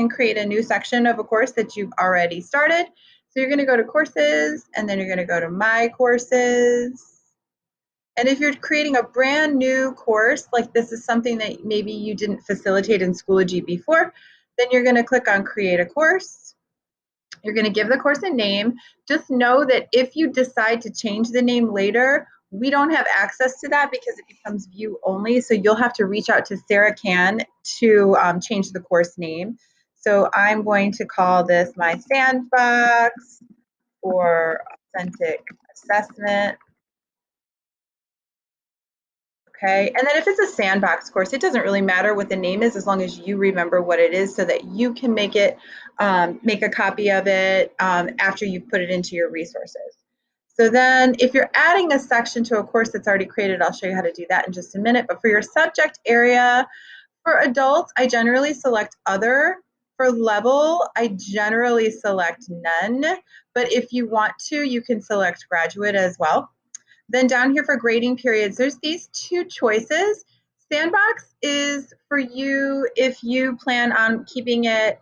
and create a new section of a course that you've already started. So you're going to go to courses, and then you're going to go to my courses. And if you're creating a brand new course, like this is something that maybe you didn't facilitate in Schoology before, then you're going to click on create a course. You're going to give the course a name. Just know that if you decide to change the name later, we don't have access to that because it becomes view only. So you'll have to reach out to Sarah Can to change the course name. So I'm going to call this my Sandbox for Authentic Assessment. Okay, and then if it's a Sandbox course, it doesn't really matter what the name is as long as you remember what it is so that you can make it, make a copy of it after you put it into your resources. So then if you're adding a section to a course that's already created, I'll show you how to do that in just a minute. But for your subject area, for adults, I generally select other. For level, I generally select none. But if you want to, you can select graduate as well. Then down here for grading periods, there's these two choices. Sandbox is for you if you plan on keeping it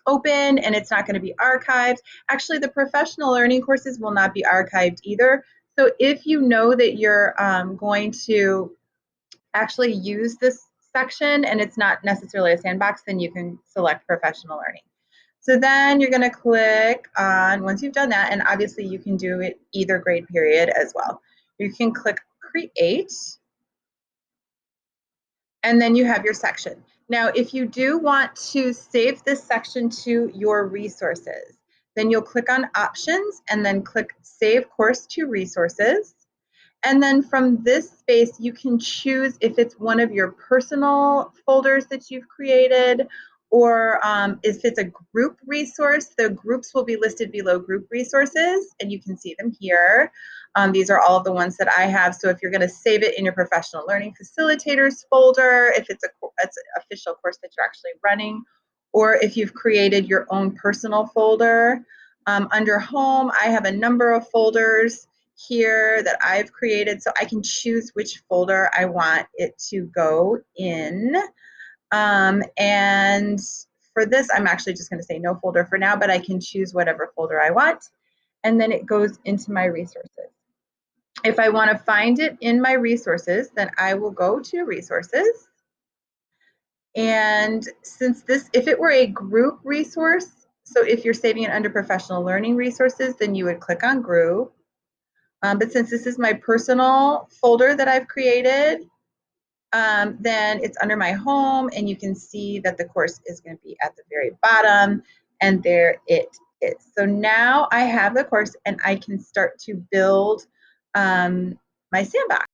open and it's not going to be archived. Actually, the professional learning courses will not be archived either. So if you know that you're going to actually use this section and it's not necessarily a Sandbox, then you can select professional learning. So then you're going to click on, once you've done that, and obviously you can do it either grade period as well. You can click create, and then you have your section. Now, if you do want to save this section to your resources, then you'll click on options and then click save course to resources. And then from this space, you can choose if it's one of your personal folders that you've created, or if it's a group resource. The groups will be listed below group resources, and you can see them here. These are all of the ones that I have. So if you're going to save it in your professional learning facilitators folder, if it's an official course that you're actually running, or if you've created your own personal folder. Under home, I have a number of folders here that I've created, so I can choose which folder I want it to go in. And for this, I'm actually just going to say no folder for now, but I can choose whatever folder I want, and then it goes into my resources. If I want to find it in my resources, then I will go to resources. And since this, if it were a group resource, so if you're saving it under professional learning resources, then you would click on group. But since this is my personal folder that I've created, then it's under my home, and you can see that the course is going to be at the very bottom, and there it is. So now I have the course, and I can start to build my Sandbox.